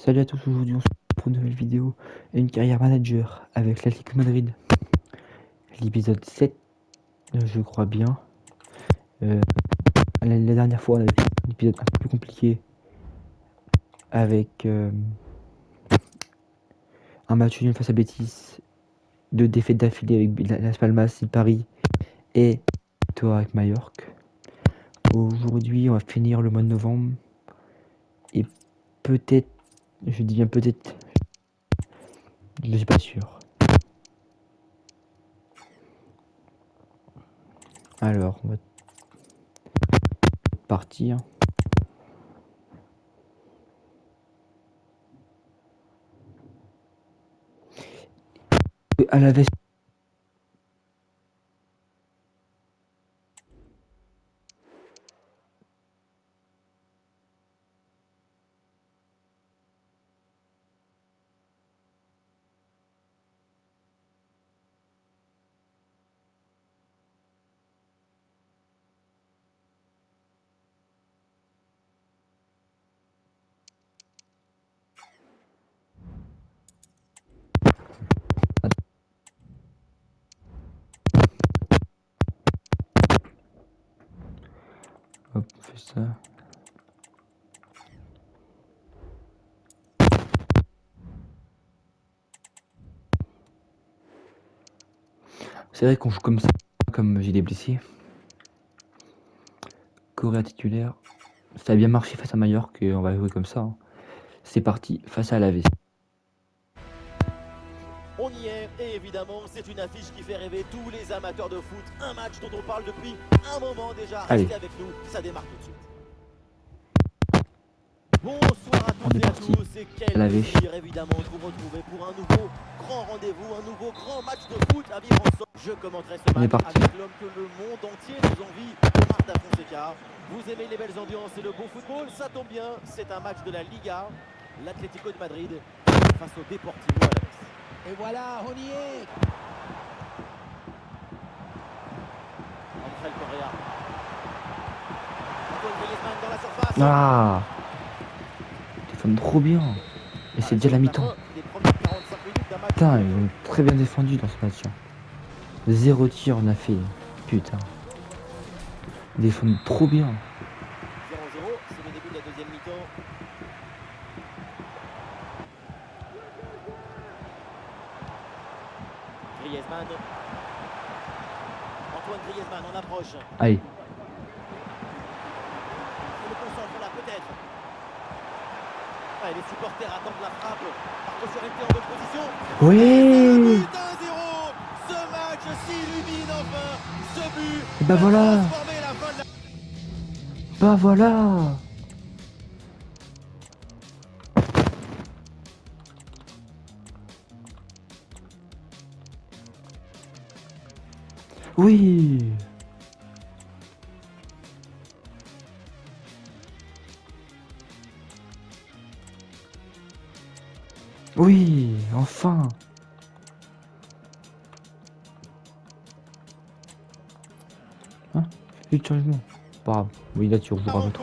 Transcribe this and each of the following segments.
Salut à tous, aujourd'hui on se retrouve pour une nouvelle vidéo et une carrière manager avec l'Atlético Madrid. L'épisode 7, je crois bien. La dernière fois on avait fait un épisode un peu plus compliqué avec un match nul face à Betis, 2 défaites d'affilée avec Las Palmas et Paris et toi avec Majorque. Aujourd'hui on va finir le mois de novembre et peut-être, je dis bien peut-être, je ne suis pas sûr. Alors on va partir. À la veste. Hop, on fait ça. C'est vrai qu'on joue comme ça, comme j'ai des blessés. Correa titulaire. Ça a bien marché face à Majorque et on va jouer comme ça. Hein. C'est parti, face à Alavés. On y est, et évidemment, c'est une affiche qui fait rêver tous les amateurs de foot. Un match dont on parle depuis un moment déjà. Allez. Restez avec nous, ça démarre tout de suite. Bonsoir à On toutes est et à parti. tous, et quel Alavés. plaisir évidemment de vous retrouver pour un nouveau grand rendez-vous, un nouveau grand match de foot à vivre ensemble. Je commenterai ce On est match parti. avec l'homme que le monde entier nous envie, Martin Fonseca. Vous aimez les belles ambiances et le beau football, ça tombe bien, c'est un match de la Liga. L'Atlético de Madrid face au Deportivo Alavés. Et voilà, on y est. Angel Correa. Antoine Griezmann dans la surface. Ah, défendent trop bien. Et c'est déjà la mi-temps. Les premières 45 minutes d'un match. Putain, ils ont très bien défendu dans ce match. 0 tir on a fait. Putain. Ils défendent trop bien. 0-0, c'est le début de la deuxième mi-temps. Griezmann. Antoine Griezmann en approche. Allez. Il le concentre là peut-être. Ah, et les supporters attendent la frappe. Marco Llorente en bonne position. Oui. 1-0. Ce match s'illumine enfin. Ce but Et bah va voilà. transformer la fin de la... Bah voilà. Oui. Oui, enfin. Hein? Plus de changement. Pas grave. Oui, là tu rejoueras votre.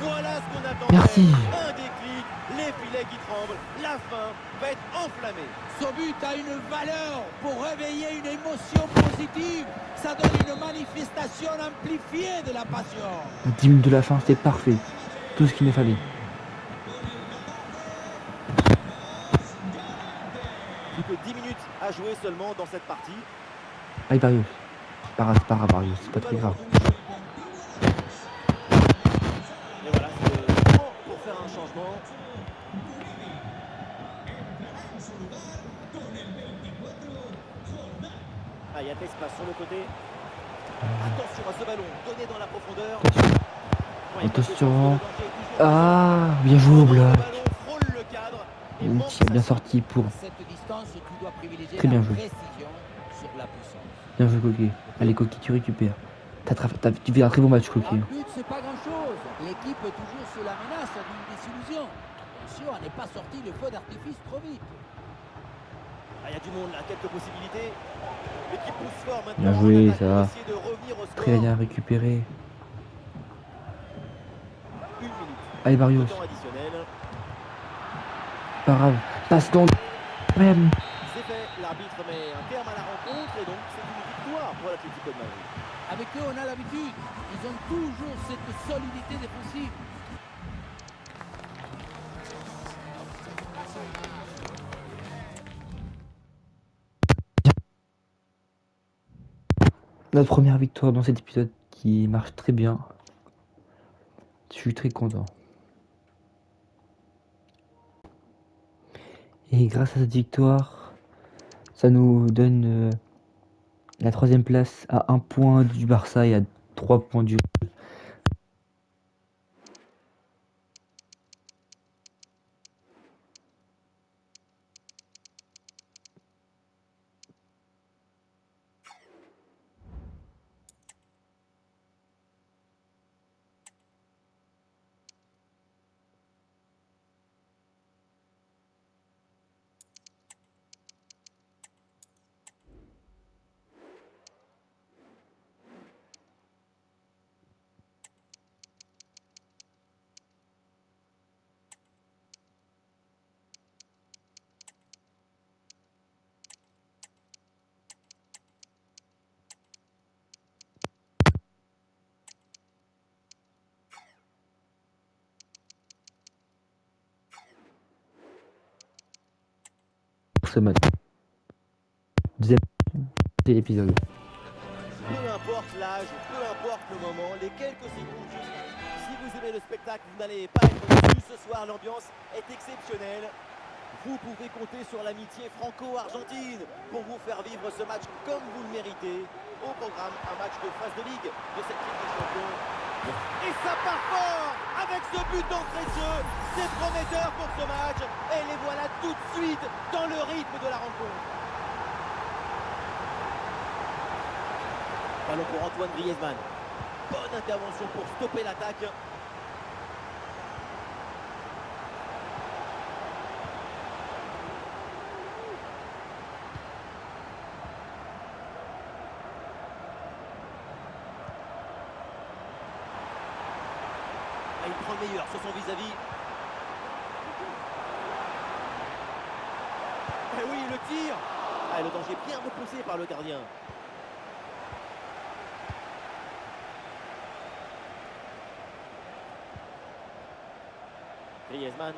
Voilà ce qu'on attendait. Merci. Un déclic, les filets qui tremblent, la fin va être enflammée. Ce but a une valeur pour réveiller une émotion positive. Ça donne une manifestation amplifiée de la passion. 10 minutes de la fin, c'était parfait. Tout ce qu'il me fallait. Plus que 10 minutes à jouer seulement dans cette partie. Allez, Barrios. C'est pas grave, Barrios. C'est pas très grave. Et voilà, c'est le temps pour faire un changement. Ah, il y a de l'espace sur le côté. Attention à ce ballon, donné dans la profondeur. Ouais, Attention. le danger est toujours Ah, bien joué au présent. bloc. Le ballon frôle le cadre et manque Outil sa bien cible. sorti pour. À cette distance, tu dois privilégier Très bien la joué. précision sur la puissance. Bien joué, Coquet. Allez, Coquet, tu récupères. Tu fais un très bon match, Coquet. Un but, c'est pas grand-chose. L'équipe est toujours sous la menace d'une désillusion. Attention à ne pas sortir le feu d'artifice trop vite. Ah, il y a du monde là, quelques possibilités. L'équipe pousse fort maintenant. Bien joué, en attaque ça pour va. essayer de revenir au score. Très bien récupéré. Une minute. Allez, Barrios. De temps additionnel. Pas grave. Passe dans même. C'est fait, l'arbitre met un terme à la rencontre et donc c'est une victoire pour l'Atlético de Madrid. Avec eux, on a l'habitude. Ils ont toujours cette solidité défensive. Notre première victoire dans cet épisode qui marche très bien. Je suis très content. Et grâce à cette victoire, ça nous donne la 3e place à 1 point du Barça et à 3 points du. Ce match. Deuxième épisode. Peu importe l'âge, peu importe le moment, les quelques secondes juste. Si vous aimez le spectacle, vous n'allez pas être déçus. Ce soir, l'ambiance est exceptionnelle. Vous pouvez compter sur l'amitié franco-argentine pour vous faire vivre ce match comme vous le méritez. Au programme, un match de phase de ligue de cette Ligue des Champions. Et ça part fort avec ce but d'entrée de jeu. C'est prometteur pour ce match. Et les voilà tout de suite dans le rythme de la rencontre. Ballon pour Antoine Griezmann. Bonne intervention pour stopper l'attaque. Ah, il prend le meilleur sur son vis-à-vis. Et oui, le tir. Ah, le danger bien repoussé par le gardien. Griezmann.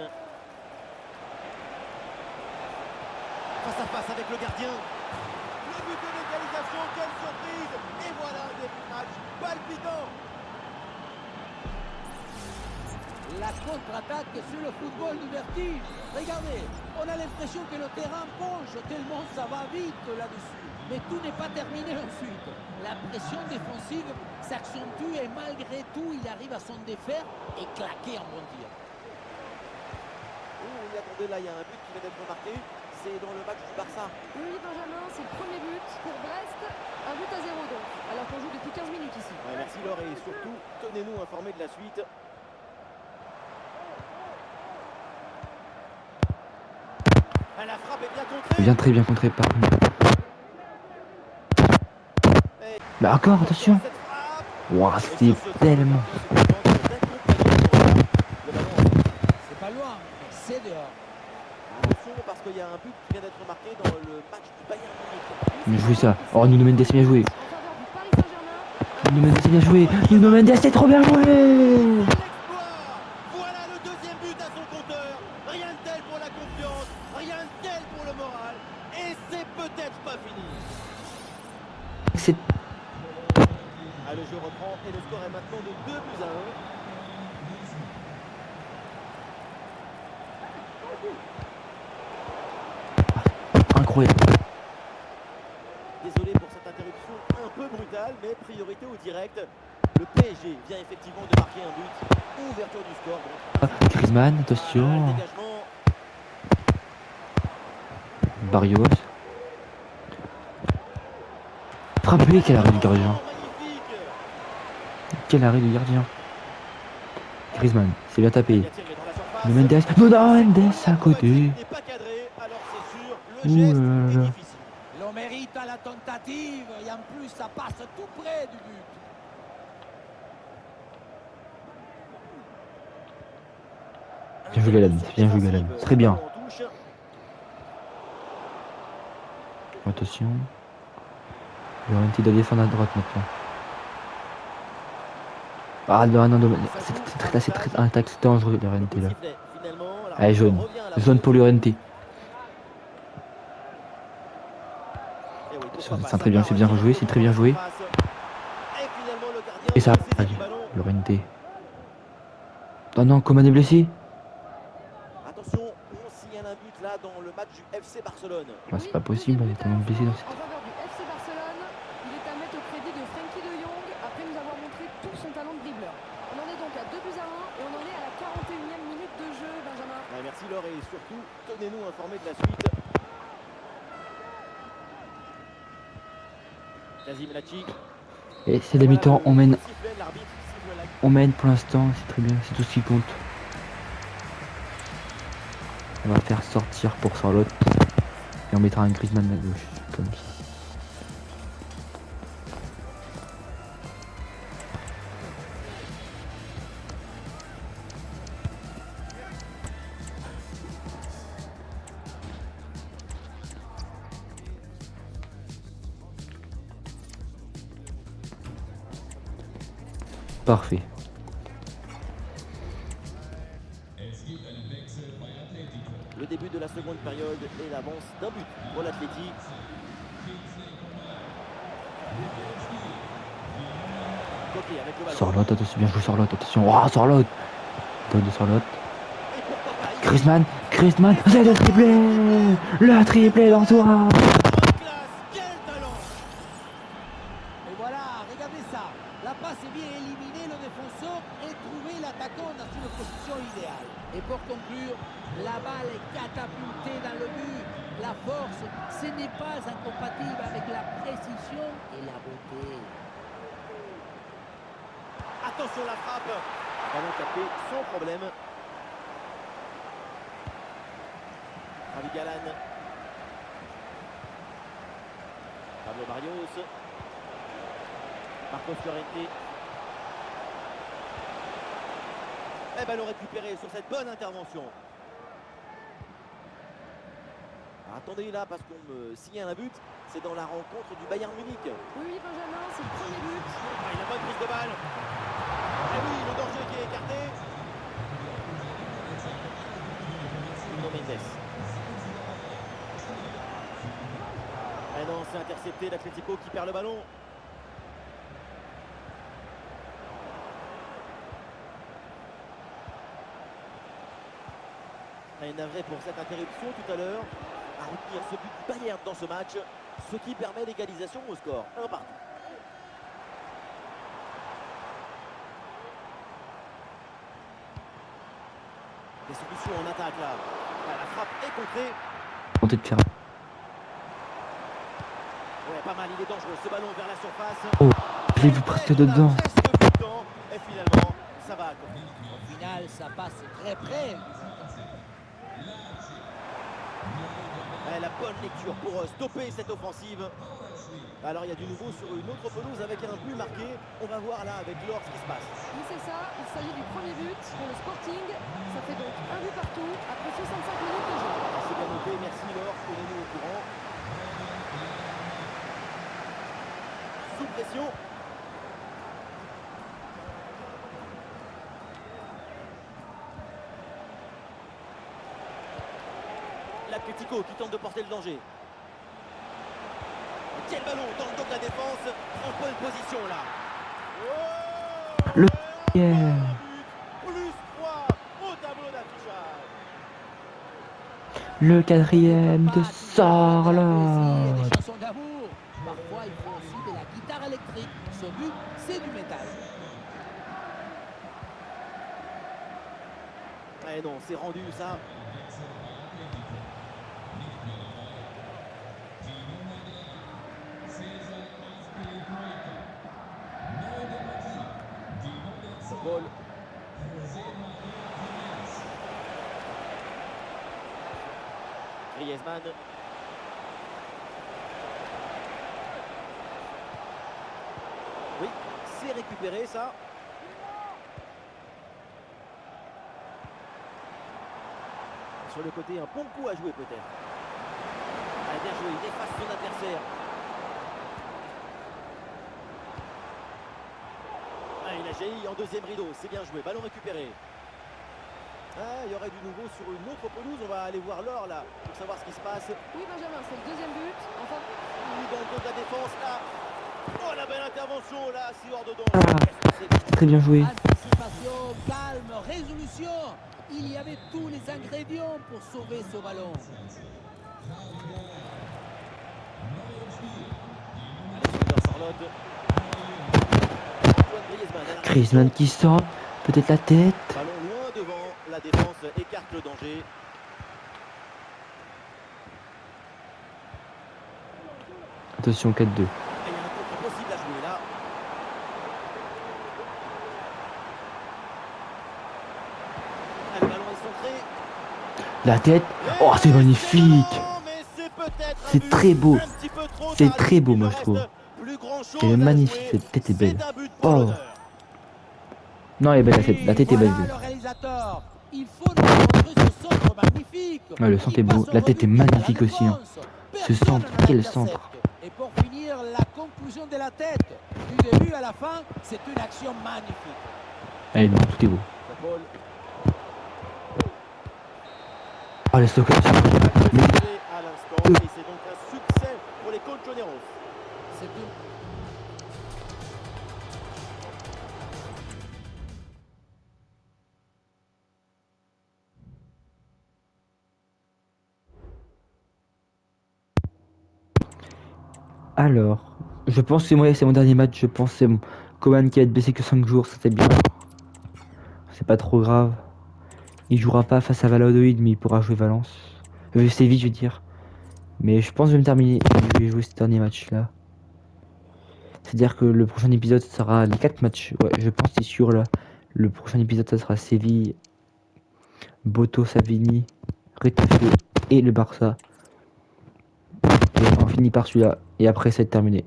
Face à face avec le gardien. Le but de l'égalisation, quelle surprise. Et voilà un début de match palpitant. La contre-attaque sur le football du vertige. Regardez, on a l'impression que le terrain penche tellement ça va vite là-dessus. Mais tout n'est pas terminé ensuite. La pression défensive s'accentue et malgré tout, il arrive à s'en défaire et claquer un bon tir. Oh, attendez, là, il y a un but qui vient d'être marqué. C'est dans le match du Barça. Oui, Benjamin, c'est le premier but pour Brest. Un but à 0 donc, alors qu'on joue depuis 15 minutes ici. Ouais, merci Laure et surtout, tenez-nous informés de la suite. Ah, la frappe est bien contrée. Bien très bien contré par. Et Bah encore, attention. cette frappe. Ouah, Et c'était sur ce tir, tellement. le ballon C'est pas loin, mais c'est dehors. attention parce qu'il y a un but qui vient d'être marqué dans le match du Bayern Munich. Bien joué ça. Oh, Nuno Mendes, bien joué. En faveur du Paris Saint-Germain. Nuno Mendes, bien joué. Nuno Mendes, c'est trop bien joué. L'exploit. Voilà le deuxième but à son compteur. Rien de tel pour la confiance, rien de tel pour le moral. Et c'est peut-être pas fini. C'est Ah, le jeu reprend et le score est maintenant de 2 buts à 1. incroyable. Désolé pour cette interruption un peu brutale, mais priorité au direct. Le PSG vient effectivement de marquer un but. Ouverture du score. Donc, Griezmann, le attention. dégagement. Barrios. Frappé, quel arrêt du gardien. Magnifique. Quel arrêt du gardien. Griezmann, c'est bien tapé. Il a tiré dans la surface. Nuno Mendes. Nuno Mendes à côté. N'est pas cadré, alors c'est sûr, le Ouh geste là est là. difficile. L'on mérite à la tentative et en plus ça passe tout près du but. Bien joué Galan, bien joué Galan. Très bien. En touche. Attention. Llorente doit défendre à droite maintenant. Ah non, non, non, c'est très un tacle dangereux Llorente là. Allez, jaune. Jaune pour Llorente. C'est très bien, c'est bien rejoué, c'est très bien joué. Et ça, Llorente. Oh non, Coman est blessé. Attention, on signale un but là dans le match du FC Barcelone. Bah, c'est pas possible, on est tellement blessé dans En faveur du FC Barcelone, il est à mettre au crédit de Frenkie de Jong après nous avoir montré tout son talent de dribbleur. On en est donc à 2 buts à 1 et on en est à la 41e minute de jeu, Benjamin. Ouais, merci Laure et surtout, tenez-nous informés de la suite. Kazim Lachi. Et c'est la mi-temps, on mène L'arbitre siffle la... On mène pour l'instant, c'est très bien, c'est tout ce qui compte. On va faire sortir pour Charlotte. Et on mettra un Griezmann à gauche, comme ça. Parfait. Le début de la seconde période et l'avance d'un but pour l'Atleti. Coquet avec le ballon. Charlotte, attention, bien joué Charlotte, attention. Oh, Charlotte. Bonne de Charlotte. Et pourquoi pas ici. Griezmann, Griezmann, c'est le triplé d'Antoine. Grande classe, quel talent. Et voilà, regardez ça. La passe est bien éliminée, le défenseur et trouvé l'attaquant dans une position idéale. Et pour conclure, la balle est catapultée dans le but. La force, ce n'est pas incompatible avec la précision et la beauté. Attention la frappe. Ballon capté sans problème. Javi Galan. Pablo Barrios. Marcos Llorente. Et ballon récupéré sur cette bonne intervention. Alors, attendez là parce qu'on me signale un but. C'est dans la rencontre du Bayern Munich. Oui, Benjamin, c'est le premier but. Ah, il a pas de prise de balle. Et oui, le danger qui est écarté. Nuno Mendes. Et non, c'est intercepté l'Atlético qui perd le ballon. Et navré pour cette interruption tout à l'heure. À retenir ce but du Bayern dans ce match, ce qui permet l'égalisation au score 1 partout. Des solutions en attaque là. La frappe est contrée. Tentez de faire. Ouais, pas mal, il est dangereux. Ce ballon vers la surface. Oh, je l'ai vu presque dedans. Presque plus de temps. Et finalement, ça va à côté. Au final, ça passe très près. Ouais, la bonne lecture pour stopper cette offensive. Alors il y a du nouveau sur une autre pelouse avec un but marqué. On va voir là avec Laure ce qui se passe. Oui, c'est ça. Il s'agit du premier but pour le Sporting. Ça fait donc un but partout après 65 minutes de jeu. C'est bien noté, merci Laure, tenez-nous au courant. Sous pression. L'Atlético qui tente de porter le danger. Quel ballon dans le dos de la défense. En bonne position là. Oh, Le et yeah. encore un but. Plus 3 au tableau d'affichage. Le quatrième de Des Charlotte. chansons d'amour. Parfois, il faut aussi de la guitare électrique. Ce but, c'est du métal. Eh non, c'est rendu ça. Paul. Griezmann. Oui, c'est récupéré ça. Sur le côté, un bon coup à jouer peut-être. bien joué, il efface son adversaire. Ah, il a jailli en deuxième rideau, c'est bien joué, ballon récupéré. Ah, il y aurait du nouveau sur une autre pelouse, on va aller voir l'or là, pour savoir ce qui se passe. Oui, Benjamin, c'est le deuxième but. Enfin, Oui, dans le dos de la défense, là. Oh, la belle intervention, là, c'est hors de danger. Ah, très bien joué. Anticipation, calme, résolution. Il y avait tous les ingrédients pour sauver ce ballon. Alexander Charlotte. Antoine Griezmann. à la Griezmann qui sort, peut-être la tête. ballon loin devant, la défense écarte le danger. Attention, 4-2. Et il y a un contre possible à jouer là. Ah, le ballon est centré. La tête. Et Oh, c'est magnifique. non, mais c'est peut-être un C'est but très beau. un petit peu trop C'est tard, très beau, il moi, ne je trouve. reste plus grand-chose Elle est à magnifique, jouer. cette tête est belle. C'est un but pour Oh. l'honneur. Non, elle est belle, la tête. La tête est belle. Voilà le réalisateur. Il faut nous montrer ce centre magnifique. Ouais, le centre est beau. La tête est magnifique aussi, hein. Ce centre, quel centre. Et pour finir, la conclusion de la tête. Du début à la fin, c'est une action magnifique. Allez, non, tout est beau. La balle Oh, laisse-le comme ça. à l'instant et c'est donc un succès pour les Colchoneros. C'est une Alors, je pense que c'est mon dernier match. Je pense que c'est bon. Coman qui va être blessé que 5 jours, ça c'est bien. C'est pas trop grave. Il jouera pas face à Valladolid, mais il pourra jouer Valence. Séville, je veux dire. Mais je pense que je vais me terminer. Je vais jouer ce dernier match là. C'est-à-dire que le prochain épisode sera les 4 matchs. Ouais, je pense, c'est sûr là. Le prochain épisode, ça sera Séville, Boto, Savini, Retafe et le Barça. Et on finit par celui-là. Et après, c'est terminé.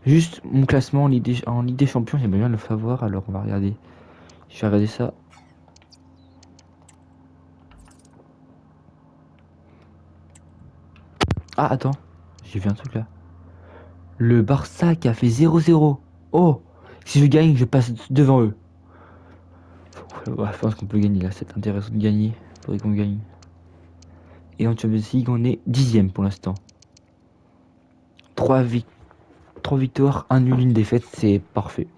Juste mon classement en Ligue des Champions, j'aimerais bien le savoir. Alors, on va regarder. Je vais regarder ça. Ah, attends. J'ai vu un truc là. Le Barça qui a fait 0-0. Oh, si je gagne, je passe devant eux. Ouais, je pense qu'on peut gagner là. C'est intéressant de gagner. Faudrait qu'on gagne. Et en Champions League, on est 10ème pour l'instant. 3 victoires, 1 nul, 1 défaite. C'est parfait.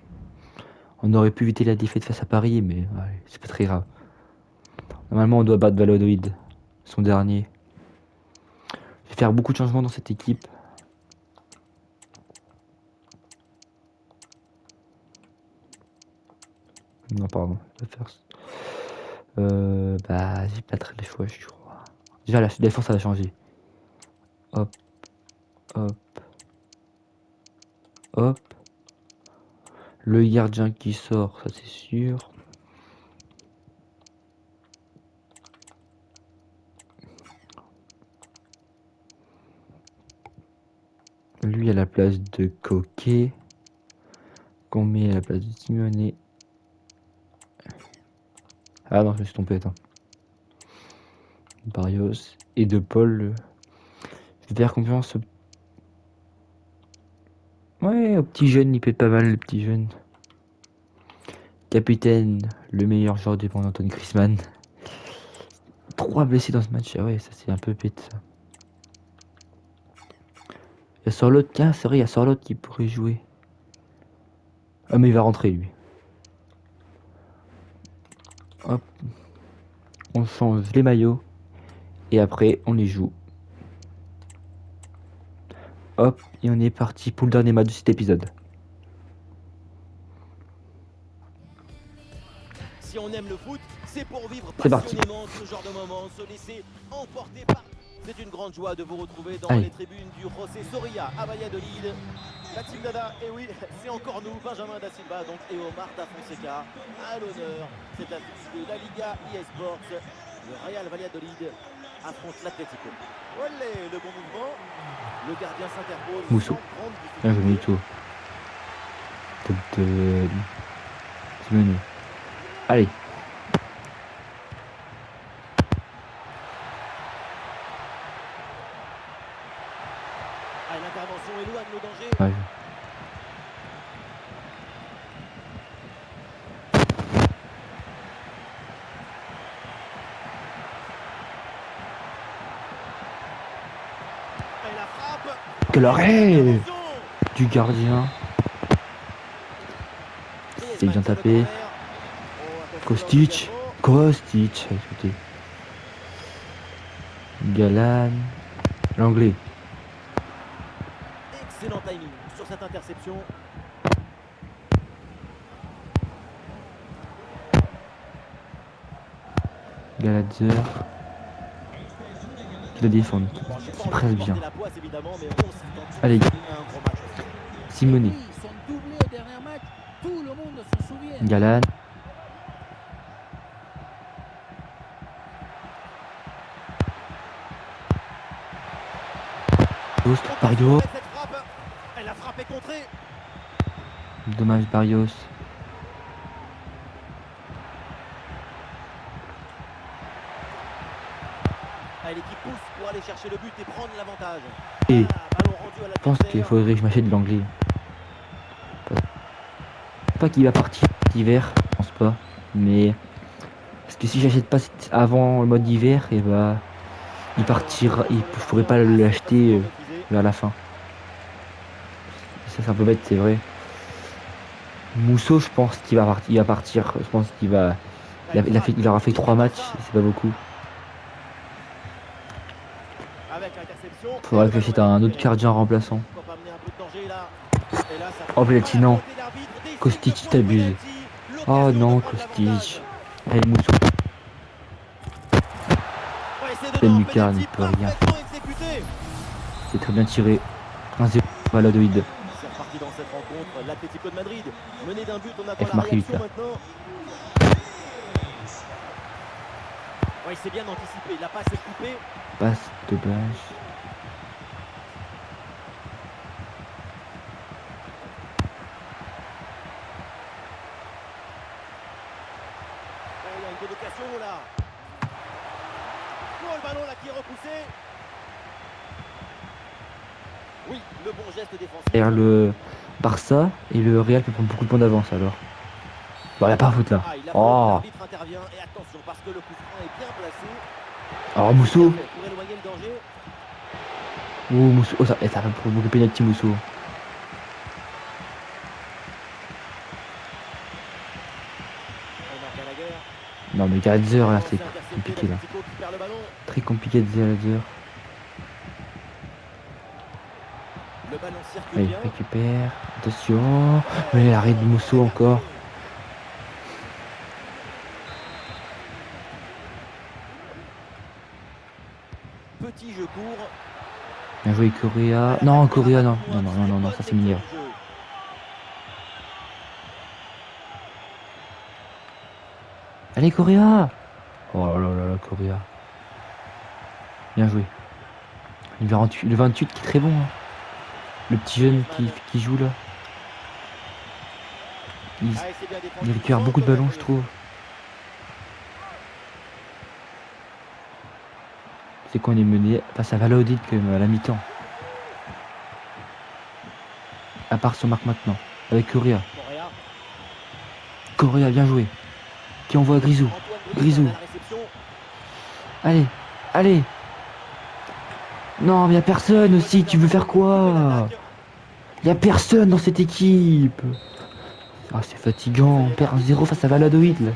On aurait pu éviter la défaite face à Paris, mais ouais, c'est pas très grave. Normalement, on doit battre Valladolid, son dernier. Je vais faire beaucoup de changements dans cette équipe. Non, pardon, je vais faire ça. Bah, j'ai pas très les choix, je crois. Déjà, la défense, ça va changer. Hop, hop, hop. Le gardien qui sort, ça c'est sûr. Lui à la place de Coquet. Qu'on met à la place de Simeone. Ah non, je me suis trompé, attends. Barrios et de Paul. Je vais faire confiance au petit jeune, il peut être pas mal, le petit jeune. Capitaine, le meilleur joueur dépendant d'Antoine Griezmann. 3 blessés dans ce match, ah ouais, ça c'est un peu pète ça. Il y a Sorloth, tiens, c'est vrai, il y a Sorloth qui pourrait jouer. Ah mais il va rentrer lui. Hop. On change les maillots. Et après, on les joue. Hop, et on est parti pour le dernier match de cet épisode. Si on aime le foot, c'est pour vivre C'est parti. passionnément ce genre de moment, se laisser emporter par... C'est une grande joie de vous retrouver dans Allez. les tribunes du José Soria à Valladolid. La team Dada, et oui, c'est encore nous, Benjamin Da Silva donc, et Omar Da Fonseca à l'honneur. C'est la fiche de la Liga eSports. Le Real Valladolid affronte l'Atlético. Olé, le bon mouvement. Le gardien s'interpose Moussou. sans grande Bien joué, difficulté. Moutou. Tête de... Simeone. Allez. Quel arrêt Attention. du gardien. C'est bien tapé. Kostic. Kostic. Écoutez. Galan. L'anglais. Excellent timing sur cette interception. Galadzer. Qui le défendent. Bon, j'ai pas Qui envie presse de bien. porter la poisse, évidemment, mais on s'attend tous Allez. à un gros match. Simone. Oui, ils sont doublés au dernier match. Tout le monde s'en souvient. Galan. Ghost. Barrios. Cette frappe, elle a frappé contrée. Dommage Barrios. Allez, l'équipe pousse pour aller chercher le but et prendre l'avantage. Et Ballon rendu à je pense qu'il faudrait que je m'achète de l'anglais. Pas qu'il va partir cet hiver, je pense pas. Mais parce que si j'achète pas avant le mode d'hiver, et bah il partira, je pourrais pas l'acheter vers la fin. Ça c'est un peu bête, c'est vrai. Mousseau, je pense qu'il va partir. Il va partir. Je pense qu'il va. Il aura fait 3 matchs, c'est pas beaucoup. Faudrait que j'achète un autre gardien remplaçant. Oh Belletti, non. Kostic, t'abuses. Oh non, Kostic. Allez, Moussou. Ben Lucarne, il peut rien faire. C'est très bien tiré. 1-0 Valladolid. C'est reparti dans cette rencontre. L'Atlético de Madrid mené d'un but, on attend Avec la Marc réaction Lucas. maintenant. Ouais, il s'est bien anticipé, la passe est coupée. Passe de base. Il y a une provocation là. Oh, le ballon là qui est repoussé. Oui, le bon geste défensif. Derrière le Barça et le Real peut prendre beaucoup de points d'avance alors. Bon, il a pas à faute là. Ah, il a Oh, l'arbitre intervient et attention parce que le coup franc est bien placé. alors Moussou. Pour éloigner le danger. Oh, Moussou. Oh, ça va provoquer pénalty Moussou. Omar Gallagher. Non, mais Galadzer là, c'est Intercepté compliqué là. l'Atlético qui perd le ballon. Très compliqué de Galadzer. Le ballon circule Allez, bien. récupère. Attention. Mais l'arrêt de Moussou encore. Petit jeu court. Bien joué Correa. Non, Correa, non. Non, ça c'est meilleur. Allez, Correa. Oh là là, Correa. Bien joué. Le 28 qui est très bon. Hein. Le petit jeune qui joue là. Il récupère beaucoup de ballons, je trouve. C'est qu'on est mené face à Valladolid quand même à la mi-temps. À part sur marque maintenant. Avec Correa. Correa, bien joué. Qui envoie Grisou. Grisou. Allez, allez. Non, mais y a personne aussi. Tu veux faire quoi? Y a personne dans cette équipe. Ah, c'est fatigant. On perd 1-0 face à Valladolid. Là.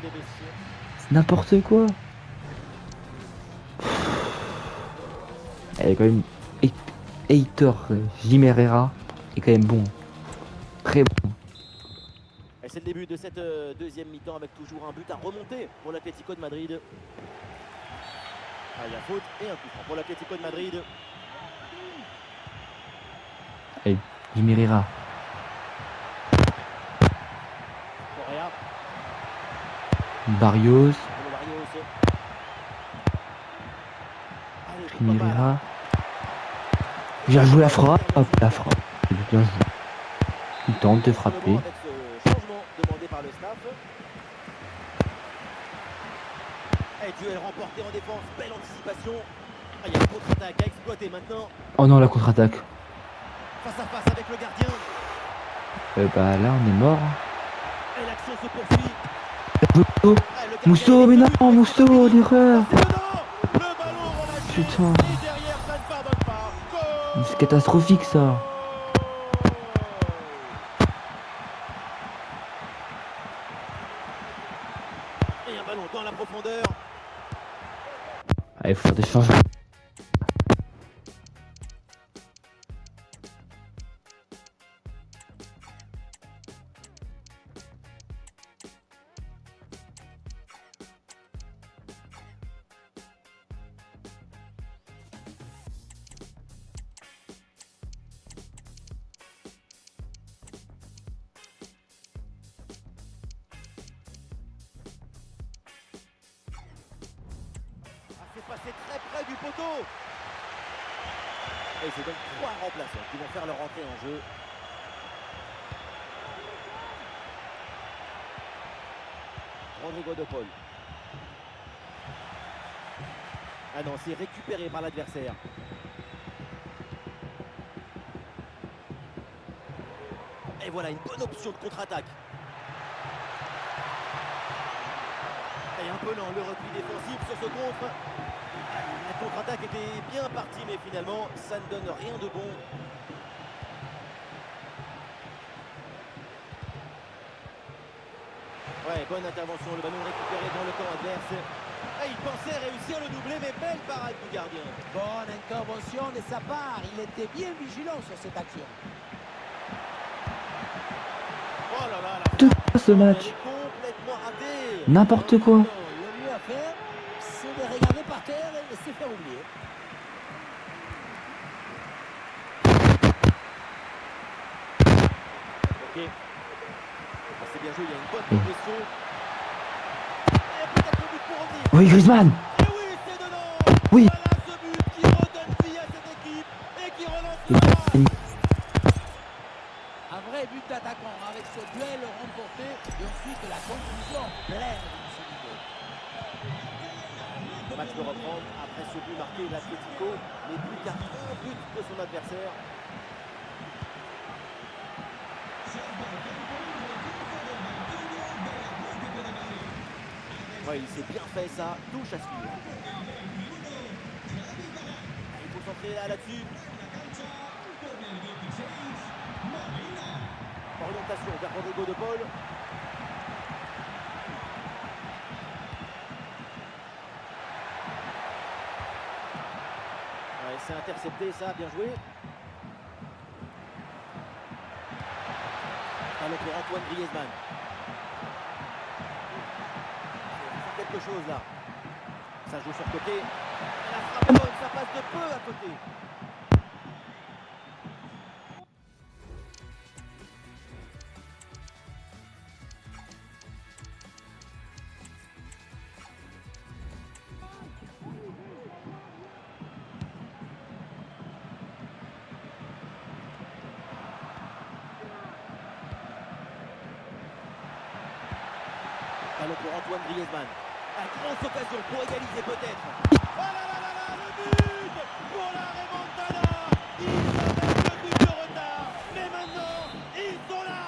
C'est n'importe quoi. Elle est quand même. Heitor Jiménez est quand même bon. Très bon. Et c'est le début de cette deuxième mi-temps avec toujours un but à remonter pour l'Atlético de Madrid. Ah, il y a faute et un coup franc pour l'Atlético de Madrid. Allez, Jiménez. Correa. Barrios. Pour Barrios. Allez, Jiménez. Bien joué la frappe. Hop, la frappe. Bien joué. Il tente de frapper. Avec ce changement demandé par le staff. Et duel remporté en défense, belle anticipation. Ah, il y a une contre-attaque à exploiter maintenant. Oh non, la contre-attaque. Face à face avec le gardien. Bah là, on est mort. Et l'action se poursuit. Mousseau, Ah, le gardien Mousseau, est mais non, venu. Mousseau, l'erreur. C'est dedans. Le ballon relâché. Putain. Et derrière, ça ne pardonne pas. Goal C'est catastrophique ça. Et un ballon dans la profondeur. Allez, faut faire des changements. C'est passé très près du poteau. Et c'est donc 3 remplaçants qui vont faire leur entrée en jeu. Rodrigo de Paul. Ah non, c'est récupéré par l'adversaire. Et voilà une bonne option de contre-attaque. Et un peu lent le repli défensif sur ce contre. La contre-attaque était bien partie, mais finalement, ça ne donne rien de bon. Ouais, bonne intervention, le ballon récupéré dans le camp adverse. Et il pensait réussir le doublé, mais belle parade du gardien. Bonne intervention de sa part. Il était bien vigilant sur cette action. Oh là là, Tout ce match. elle est complètement ratée. N'importe quoi. Le mieux à faire, c'est de regarder par terre et de se faire oublier. Ok. Ah, c'est bien joué, il y a une bonne progression. Et peut-être le but pour revenir. Oui, Griezmann. Et oui, c'est dedans. Oui. Voilà ce but qui redonne vie à cette équipe et qui relance le match. Un vrai but d'attaquant avec ce duel remporté et ensuite la conclusion pleine de lucidité. Le match de reprendre après ce but marqué, l'Atlético n'est plus qu'à un but de son adversaire. Ouais, il s'est bien fait ça, touche à suivre. Il faut centrer là-dessus. Orientation vers Rodrigo de Paul. Ouais, c'est intercepté ça, bien joué. Ballon pour Antoine Griezmann. Quelque chose là. Ça joue sur le côté. La frappe bonne, ça passe de peu à côté. Ballon pour Antoine Griezmann. Une grosse occasion pour égaliser peut-être. Oh là là là là, le but pour la remontada. Ils avaient le but de retard, mais maintenant, ils sont là.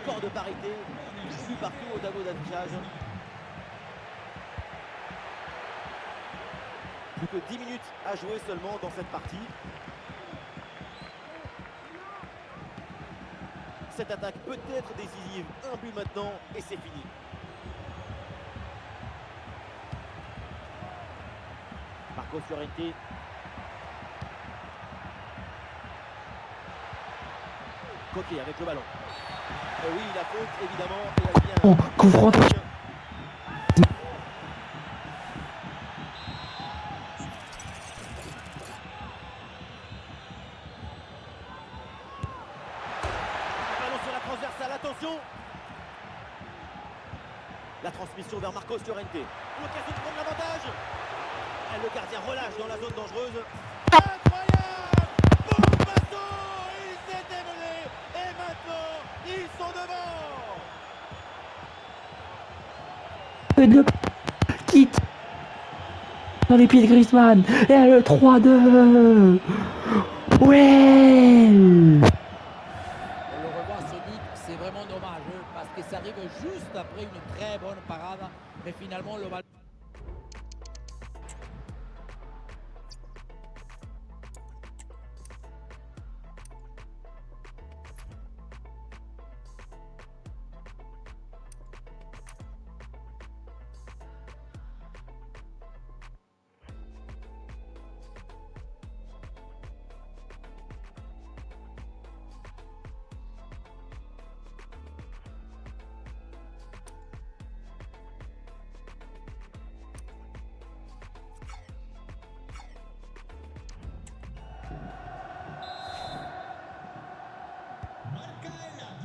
Score de parité, but partout au tableau d'affichage. Plus que 10 minutes à jouer seulement dans cette partie. Cette attaque peut être décisive. Un but maintenant et c'est fini. Marcos Llorente. Coquet avec le ballon. Et oui, la faute évidemment. Et elle vient. Oh, confrontation. Ballon sur la transversale, attention. La transmission vers Marcos Llorente. L'occasion de prendre l'avantage. Et le gardien relâche dans la zone dangereuse. Incroyable! Bombasso! Il s'était mené. Et maintenant, ils sont devant. Le quitte dans les pieds de Griezmann. Et le 3-2. Ouais. On le revoit ce but, c'est vraiment dommage parce que ça arrive juste après une très bonne parade, mais finalement le ballon.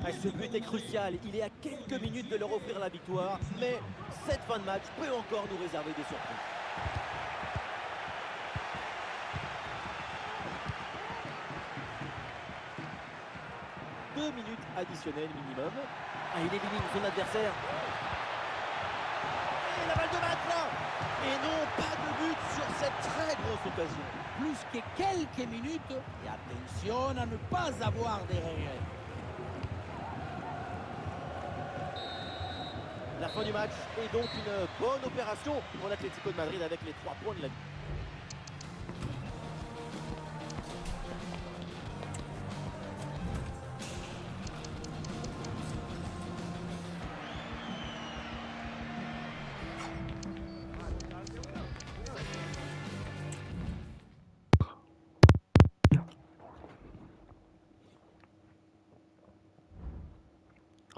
Ah, ce but est crucial, il est à quelques minutes de leur offrir la victoire, mais cette fin de match peut encore nous réserver des surprises. Deux minutes additionnelles minimum. Ah, il élimine son adversaire. Et la balle de match là. Et non, pas de but sur cette très grosse occasion. Plus que quelques minutes et attention à ne pas avoir des regrets. La fin du match est donc une bonne opération pour l'Atlético de Madrid avec les 3 points de la vie.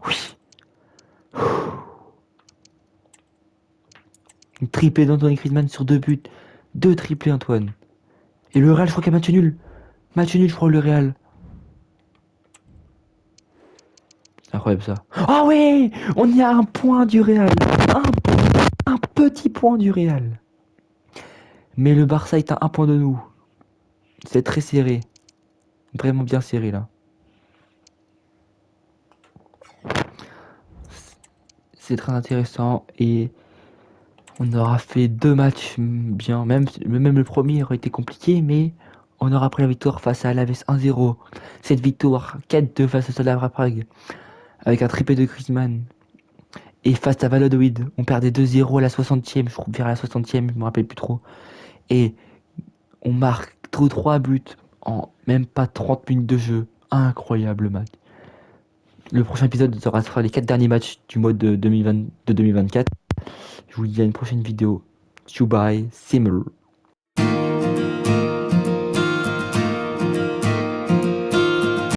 Oui. Une triplée d'Antoine Griezmann sur 2 buts. 2 triplés, Antoine. Et le Real, je crois qu'il y a match nul. Match nul, je crois, le Real. C'est incroyable ça. Ah ouais, on y a un point du Real. Un petit point du Real. Mais le Barça est à 1 point de nous. C'est très serré. Vraiment bien serré là. C'est très intéressant et on aura fait 2 matchs bien. Même le premier aurait été compliqué, mais on aura pris la victoire face à Alaves 1-0. Cette victoire 4-2 face à Slavia Prague avec un triplé de Griezmann. Et face à Valladolid, on perdait 2-0 à la 60e, je crois, vers la 60e, je me rappelle plus trop. Et on marque 3 buts en même pas 30 minutes de jeu. Incroyable match. Le prochain épisode sera les 4 derniers matchs du mois de 2024. Je vous dis à une prochaine vidéo. Bye, Simmer.